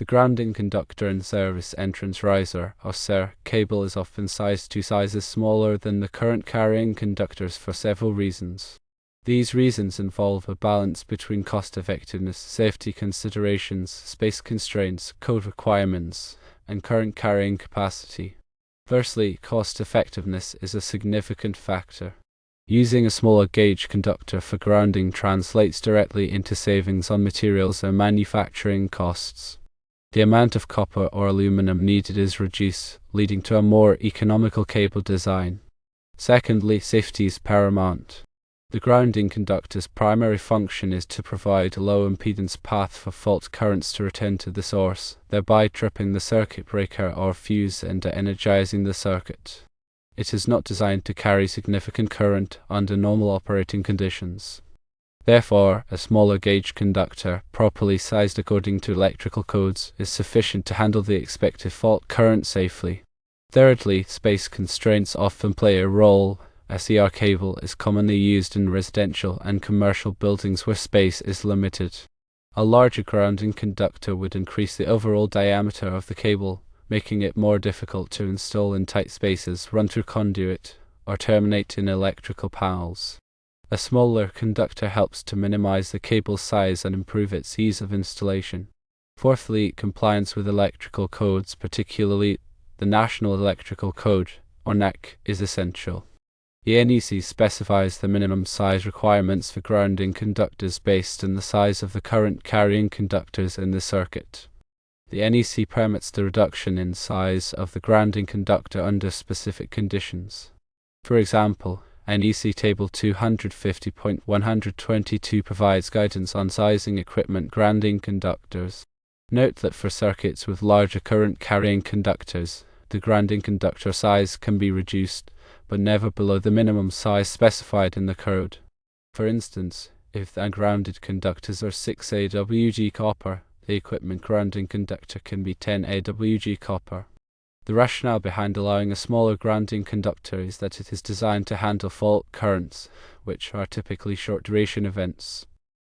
grounding conductor and service entrance riser, or SER, cable is often sized to sizes smaller than the current carrying conductors for several reasons. These reasons involve a balance between cost effectiveness, safety considerations, space constraints, code requirements, and current carrying capacity. Firstly, cost effectiveness is a significant factor. Using a smaller gauge conductor for grounding translates directly into savings on materials and manufacturing costs. The amount of copper or aluminum needed is reduced, leading to a more economical cable design. Secondly, safety is paramount. The grounding conductor's primary function is to provide a low impedance path for fault currents to return to the source, thereby tripping the circuit breaker or fuse and energizing the circuit. It is not designed to carry significant current under normal operating conditions. Therefore, a smaller gauge conductor, properly sized according to electrical codes, is sufficient to handle the expected fault current safely. Thirdly, space constraints often play a role. A SER cable is commonly used in residential and commercial buildings where space is limited. A larger grounding conductor would increase the overall diameter of the cable, making it more difficult to install in tight spaces, run through conduit, or terminate in electrical panels. A smaller conductor helps to minimize the cable's size and improve its ease of installation. Fourthly, compliance with electrical codes, particularly the National Electrical Code, or NEC, is essential. The NEC specifies the minimum size requirements for grounding conductors based on the size of the current carrying conductors in the circuit. The NEC permits the reduction in size of the grounding conductor under specific conditions. For example, NEC Table 250.122 provides guidance on sizing equipment grounding conductors. Note that for circuits with larger current carrying conductors, the grounding conductor size can be reduced, but never below the minimum size specified in the code. For instance, if the ungrounded conductors are 6 AWG copper, the equipment grounding conductor can be 10 AWG copper. The rationale behind allowing a smaller grounding conductor is that it is designed to handle fault currents, which are typically short-duration events.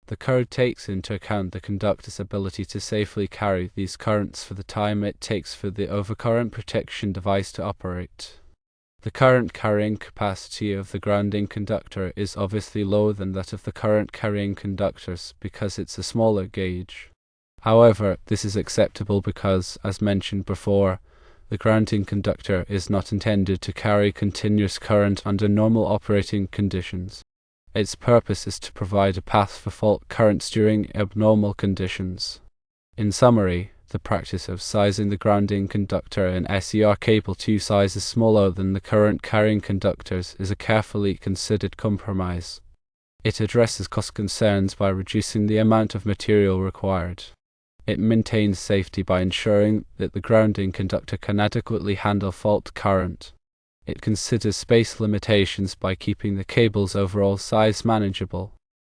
The code takes into account the conductor's ability to safely carry these currents for the time it takes for the overcurrent protection device to operate. The current carrying capacity of the grounding conductor is obviously lower than that of the current carrying conductors because it's a smaller gauge. However, this is acceptable because, as mentioned before, the grounding conductor is not intended to carry continuous current under normal operating conditions. Its purpose is to provide a path for fault currents during abnormal conditions. In summary, the practice of sizing the grounding conductor in SER cable to sizes smaller than the current carrying conductors is a carefully considered compromise. It addresses cost concerns by reducing the amount of material required. It maintains safety by ensuring that the grounding conductor can adequately handle fault current. It considers space limitations by keeping the cable's overall size manageable,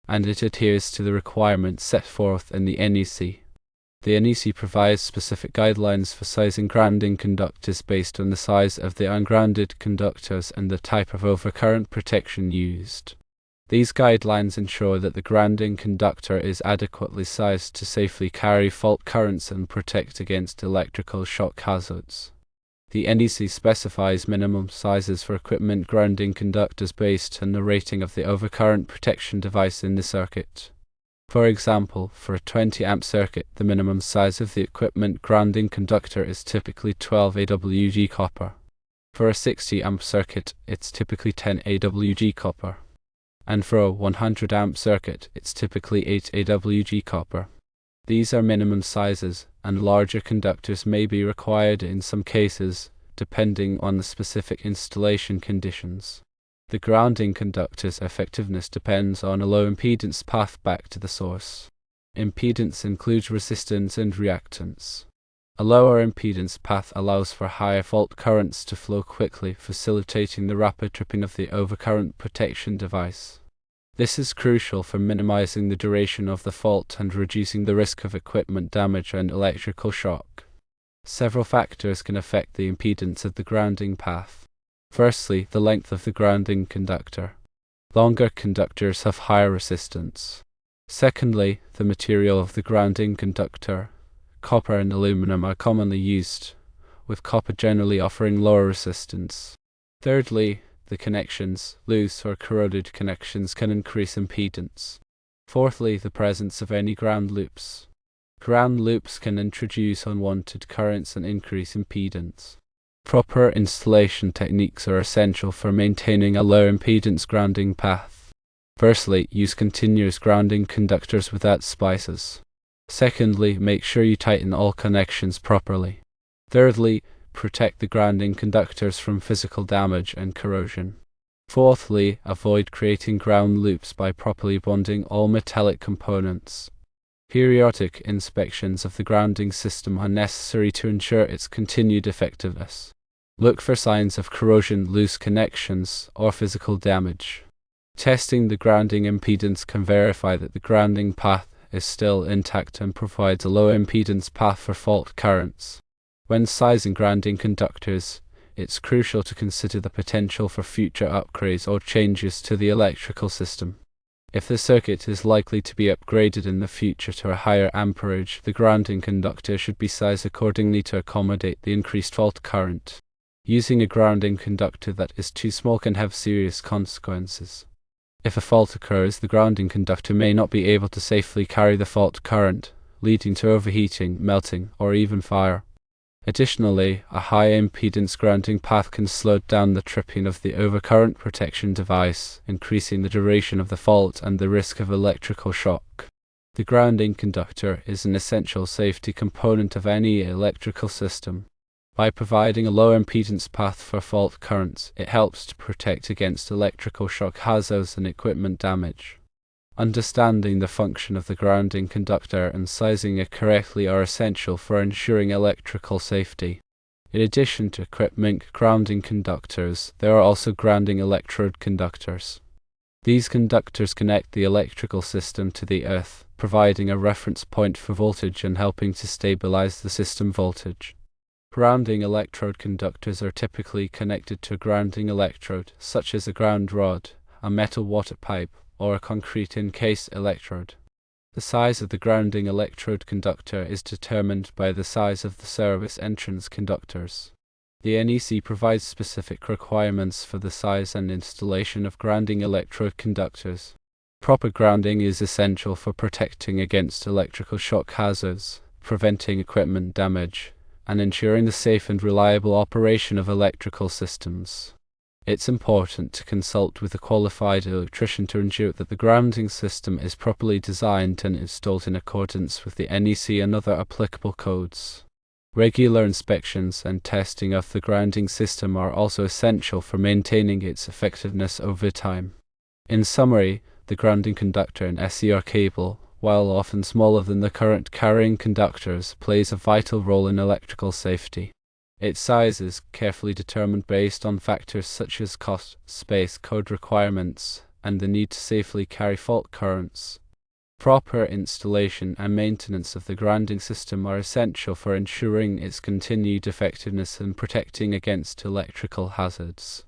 and it adheres to the requirements set forth in the NEC. The NEC provides specific guidelines for sizing grounding conductors based on the size of the ungrounded conductors and the type of overcurrent protection used. These guidelines ensure that the grounding conductor is adequately sized to safely carry fault currents and protect against electrical shock hazards. The NEC specifies minimum sizes for equipment grounding conductors based on the rating of the overcurrent protection device in the circuit. For example, for a 20 amp circuit, the minimum size of the equipment grounding conductor is typically 12 AWG copper. For a 60 amp circuit, it's typically 10 AWG copper. And for a 100 amp circuit, it's typically 8 AWG copper. These are minimum sizes, and larger conductors may be required in some cases, depending on the specific installation conditions. The grounding conductor's effectiveness depends on a low impedance path back to the source. Impedance includes resistance and reactance. A lower impedance path allows for higher fault currents to flow quickly, facilitating the rapid tripping of the overcurrent protection device. This is crucial for minimizing the duration of the fault and reducing the risk of equipment damage and electrical shock. Several factors can affect the impedance of the grounding path. Firstly, the length of the grounding conductor. Longer conductors have higher resistance. Secondly, the material of the grounding conductor. Copper and aluminum are commonly used, with copper generally offering lower resistance. Thirdly, the connections, loose or corroded connections, can increase impedance. Fourthly, the presence of any ground loops. Ground loops can introduce unwanted currents and increase impedance. Proper installation techniques are essential for maintaining a low impedance grounding path. Firstly, use continuous grounding conductors without splices. Secondly, make sure you tighten all connections properly. Thirdly, protect the grounding conductors from physical damage and corrosion. Fourthly, avoid creating ground loops by properly bonding all metallic components. Periodic inspections of the grounding system are necessary to ensure its continued effectiveness. Look for signs of corrosion, loose connections, or physical damage. Testing the grounding impedance can verify that the grounding path is still intact and provides a low impedance path for fault currents. When sizing grounding conductors, it's crucial to consider the potential for future upgrades or changes to the electrical system. If the circuit is likely to be upgraded in the future to a higher amperage, the grounding conductor should be sized accordingly to accommodate the increased fault current. Using a grounding conductor that is too small can have serious consequences. If a fault occurs, the grounding conductor may not be able to safely carry the fault current, leading to overheating, melting, or even fire. Additionally, a high impedance grounding path can slow down the tripping of the overcurrent protection device, increasing the duration of the fault and the risk of electrical shock. The grounding conductor is an essential safety component of any electrical system. By providing a low impedance path for fault currents, it helps to protect against electrical shock hazards and equipment damage. Understanding the function of the grounding conductor and sizing it correctly are essential for ensuring electrical safety. In addition to equipment grounding conductors, there are also grounding electrode conductors. These conductors connect the electrical system to the earth, providing a reference point for voltage and helping to stabilize the system voltage. Grounding electrode conductors are typically connected to a grounding electrode, such as a ground rod, a metal water pipe, or a concrete encased electrode. The size of the grounding electrode conductor is determined by the size of the service entrance conductors. The NEC provides specific requirements for the size and installation of grounding electrode conductors. Proper grounding is essential for protecting against electrical shock hazards, preventing equipment damage, and ensuring the safe and reliable operation of electrical systems. It's important to consult with a qualified electrician to ensure that the grounding system is properly designed and installed in accordance with the NEC and other applicable codes. Regular inspections and testing of the grounding system are also essential for maintaining its effectiveness over time. In summary, the grounding conductor and SCR cable, while often smaller than the current carrying conductors, plays a vital role in electrical safety. Its size is carefully determined based on factors such as cost, space, code requirements, and the need to safely carry fault currents. Proper installation and maintenance of the grounding system are essential for ensuring its continued effectiveness and protecting against electrical hazards.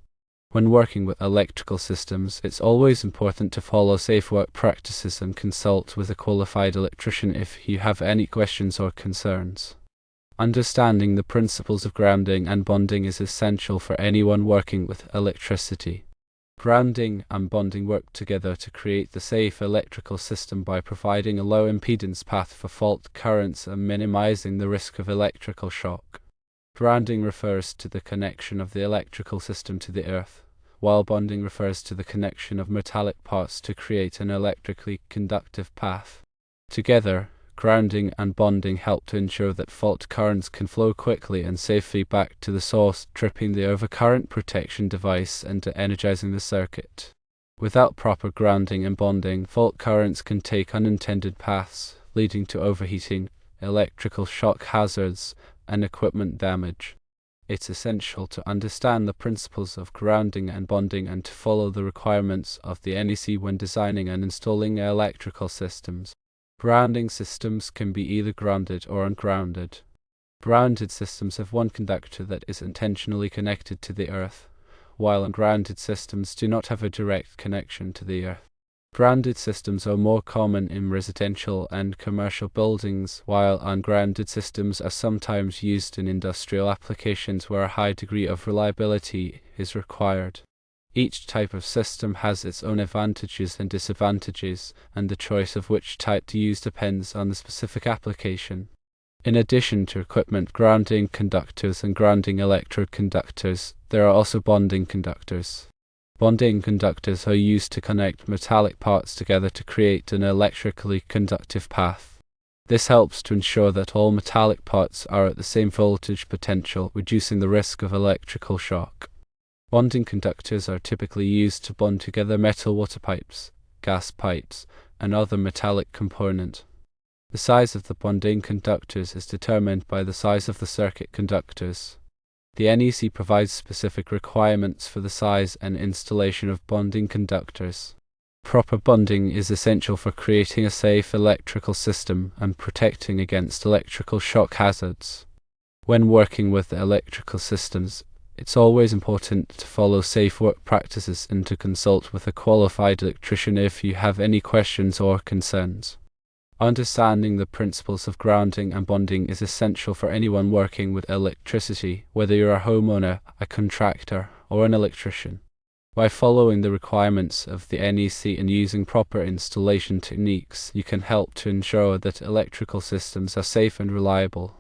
When working with electrical systems, it's always important to follow safe work practices and consult with a qualified electrician if you have any questions or concerns. Understanding the principles of grounding and bonding is essential for anyone working with electricity. Grounding and bonding work together to create the safe electrical system by providing a low impedance path for fault currents and minimizing the risk of electrical shock. Grounding refers to the connection of the electrical system to the earth, while bonding refers to the connection of metallic parts to create an electrically conductive path. Together, grounding and bonding help to ensure that fault currents can flow quickly and safely back to the source, tripping the overcurrent protection device and energizing the circuit. Without proper grounding and bonding, fault currents can take unintended paths, leading to overheating, electrical shock hazards, and equipment damage. It's essential to understand the principles of grounding and bonding and to follow the requirements of the NEC when designing and installing electrical systems. Grounding systems can be either grounded or ungrounded. Grounded systems have one conductor that is intentionally connected to the earth, while ungrounded systems do not have a direct connection to the earth. Grounded systems are more common in residential and commercial buildings, while ungrounded systems are sometimes used in industrial applications where a high degree of reliability is required. Each type of system has its own advantages and disadvantages, and the choice of which type to use depends on the specific application. In addition to equipment grounding conductors and grounding electrode conductors, there are also bonding conductors. Bonding conductors are used to connect metallic parts together to create an electrically conductive path. This helps to ensure that all metallic parts are at the same voltage potential, reducing the risk of electrical shock. Bonding conductors are typically used to bond together metal water pipes, gas pipes, and other metallic components. The size of the bonding conductors is determined by the size of the circuit conductors. The NEC provides specific requirements for the size and installation of bonding conductors. Proper bonding is essential for creating a safe electrical system and protecting against electrical shock hazards. When working with electrical systems, it's always important to follow safe work practices and to consult with a qualified electrician if you have any questions or concerns. Understanding the principles of grounding and bonding is essential for anyone working with electricity, whether you're a homeowner, a contractor, or an electrician. By following the requirements of the NEC and using proper installation techniques, you can help to ensure that electrical systems are safe and reliable.